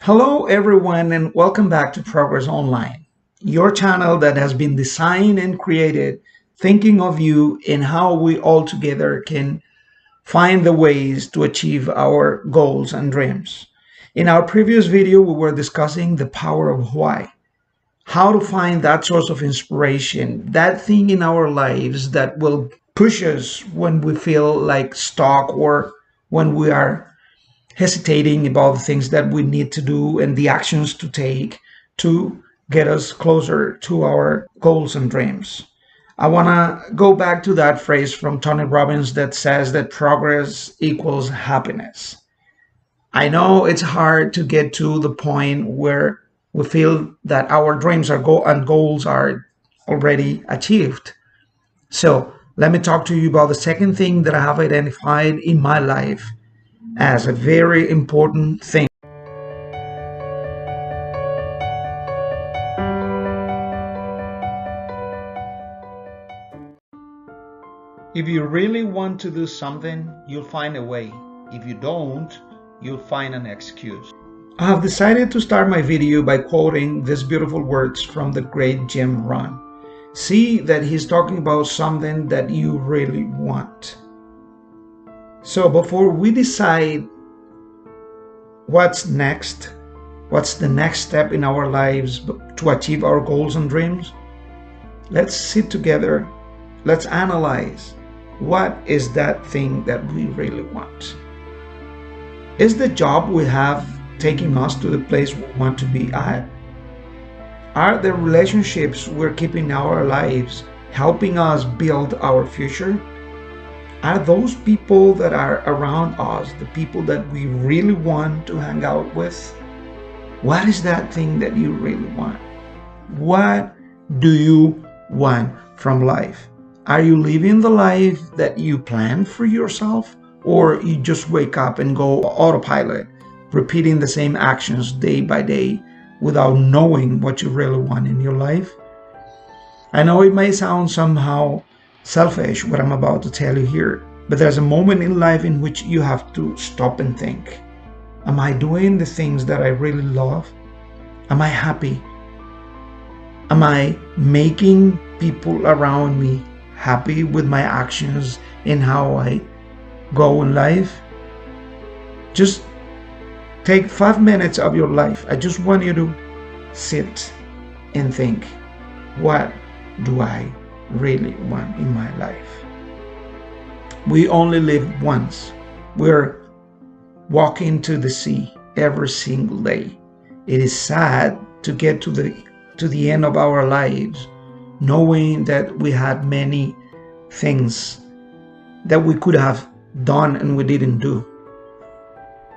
Hello, everyone, and welcome back to Progress Online, your channel that has been designed and created thinking of you and how we all together can find the ways to achieve our goals and dreams. In our previous video, we were discussing the power of why, how to find that source of inspiration, that thing in our lives that will push us when we feel like stuck or when we are hesitating about the things that we need to do and the actions to take to get us closer to our goals and dreams. I want to go back to that phrase from Tony Robbins that says that progress equals happiness. I know it's hard to get to the point where we feel that our dreams and goals are already achieved. So, let me talk to you about the second thing that I have identified in my life as a very important thing. If you really want to do something, you'll find a way. If you don't, you'll find an excuse. I have decided to start my video by quoting these beautiful words from the great Jim Rohn. See that he's talking about something that you really want. So before we decide what's the next step in our lives to achieve our goals and dreams, let's sit together, let's analyze what is that thing that we really want. Is the job we have taking us to the place we want to be at? Are the relationships we're keeping in our lives helping us build our future? Are those people that are around us the people that we really want to hang out with? What is that thing that you really want? What do you want from life? Are you living the life that you planned for yourself? Or you just wake up and go autopilot, repeating the same actions day by day without knowing what you really want in your life? I know it may sound somehow selfish what I'm about to tell you here, but there's a moment in life in which you have to stop and think. Am I doing the things that I really love? Am I happy? Am I making people around me happy with my actions and how I go in life? Just take 5 minutes of your life. I just want you to sit and think, what do I really want in my life? We only live once. We're walking to the sea every single day. It is sad to get to the end of our lives knowing that we had many things that we could have done and we didn't do.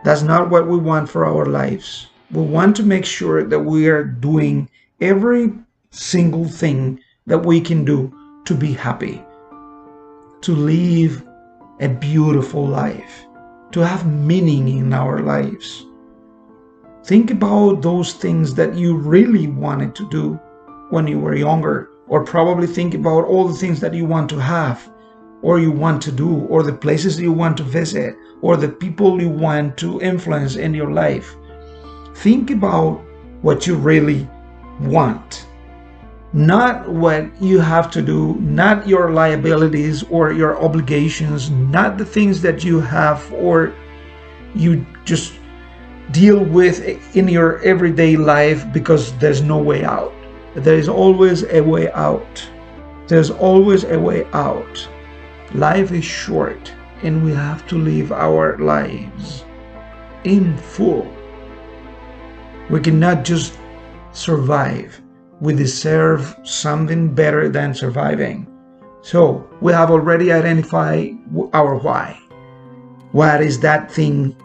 That's not what we want for our lives. We want to make sure that we are doing every single thing that we can do to be happy, to live a beautiful life, to have meaning in our lives. Think about those things that you really wanted to do when you were younger, or probably think about all the things that you want to have, or you want to do, or the places you want to visit, or the people you want to influence in your life. Think about what you really want. Not what you have to do, not your liabilities or your obligations, not the things that you have or you just deal with in your everyday life because there's no way out. There is always a way out. There's always a way out. Life is short and we have to live our lives in full. We cannot just survive. We deserve something better than surviving. So we have already identified our why. What is that thing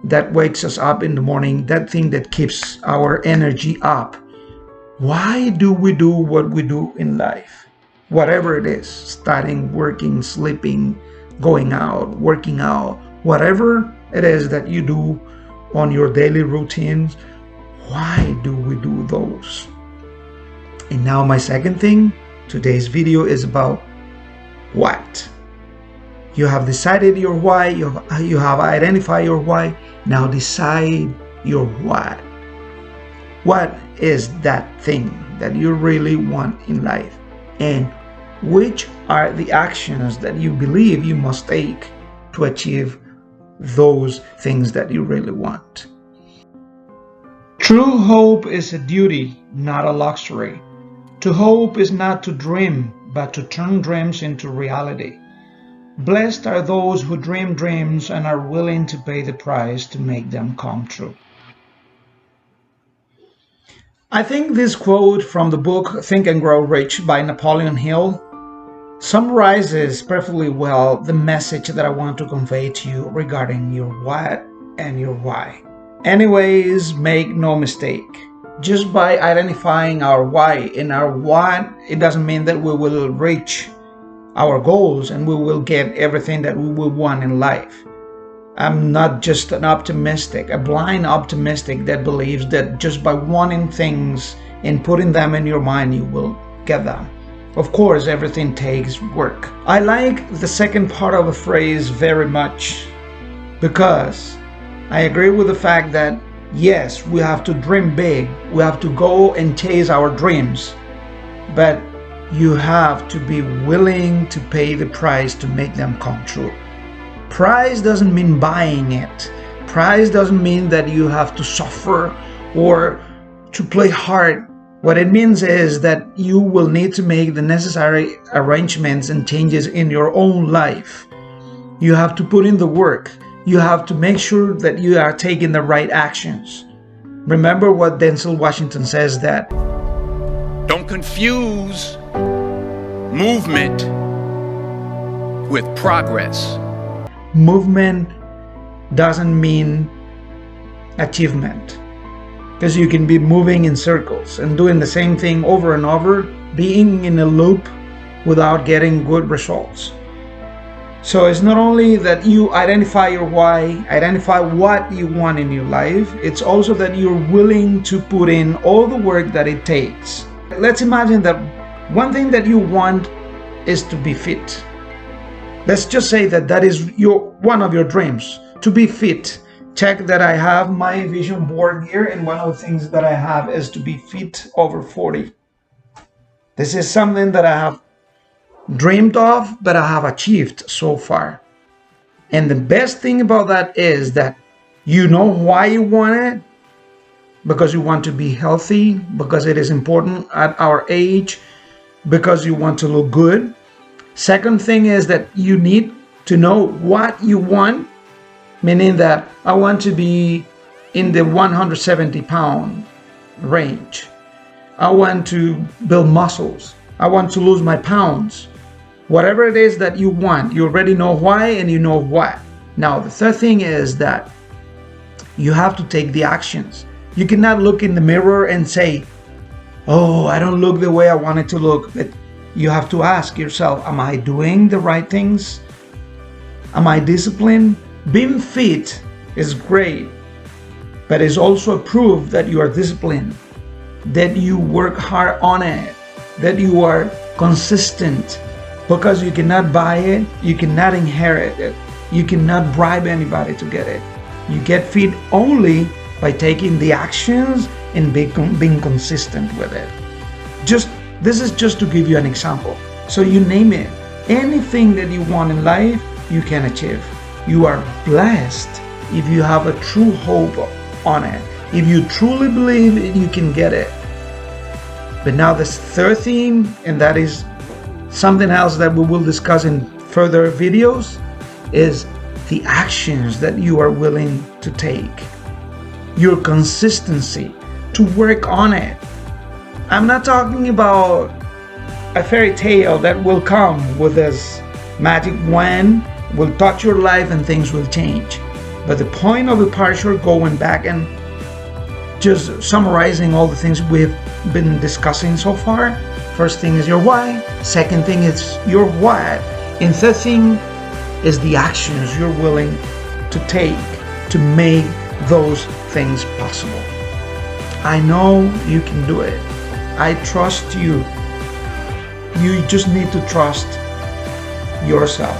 that wakes us up in the morning, that thing that keeps our energy up? Why do we do what we do in life? Whatever it is, studying, working, sleeping, going out, working out, whatever it is that you do on your daily routines, why do we do those? And now my second thing, today's video is about what. You have decided your why, you have identified your why, now decide your what. What is that thing that you really want in life? And which are the actions that you believe you must take to achieve those things that you really want? True hope is a duty, not a luxury. To hope is not to dream, but to turn dreams into reality. Blessed are those who dream dreams and are willing to pay the price to make them come true. I think this quote from the book Think and Grow Rich by Napoleon Hill summarizes perfectly well the message that I want to convey to you regarding your what and your why. Anyways, make no mistake. Just by identifying our why and our what, it doesn't mean that we will reach our goals and we will get everything that we will want in life. I'm not just an optimistic, a blind optimistic that believes that just by wanting things and putting them in your mind, you will get them. Of course, everything takes work. I like the second part of the phrase very much because I agree with the fact that yes, we have to dream big. We have to go and chase our dreams. But you have to be willing to pay the price to make them come true. Price doesn't mean buying it. Price doesn't mean that you have to suffer or to play hard. What it means is that you will need to make the necessary arrangements and changes in your own life. You have to put in the work. You have to make sure that you are taking the right actions. Remember what Denzel Washington says, that don't confuse movement with progress. Movement doesn't mean achievement, because you can be moving in circles and doing the same thing over and over, being in a loop without getting good results. So it's not only that you identify your why, identify what you want in your life, it's also that you're willing to put in all the work that it takes. Let's imagine that one thing that you want is to be fit. Let's just say that that is one of your dreams, to be fit. Check that I have my vision board here, and one of the things that I have is to be fit over 40. This is something that I have dreamed of, but I have achieved so far. And the best thing about that is that you know why you want it, because you want to be healthy, because it is important at our age, because you want to look good. Second thing is that you need to know what you want, meaning that I want to be in the 170-pound range. I want to build muscles. I want to lose my pounds. Whatever it is that you want, you already know why and you know what. Now, the third thing is that you have to take the actions. You cannot look in the mirror and say, oh, I don't look the way I want it to look. But you have to ask yourself, am I doing the right things? Am I disciplined? Being fit is great, but it's also a proof that you are disciplined, that you work hard on it, that you are consistent, because you cannot buy it, you cannot inherit it, you cannot bribe anybody to get it. You get fit only by taking the actions and being consistent with it. This is just to give you an example. So you name it. Anything that you want in life, you can achieve. You are blessed if you have a true hope on it. If you truly believe it, you can get it. But now this third theme, and that is something else that we will discuss in further videos, is the actions that you are willing to take. Your consistency to work on it. I'm not talking about a fairy tale that will come with this magic wand, will touch your life and things will change. But the point of the parasha, going back and just summarizing all the things we've been discussing so far. First thing is your why. Second thing is your what. And third thing is the actions you're willing to take to make those things possible. I know you can do it. I trust you. You just need to trust yourself.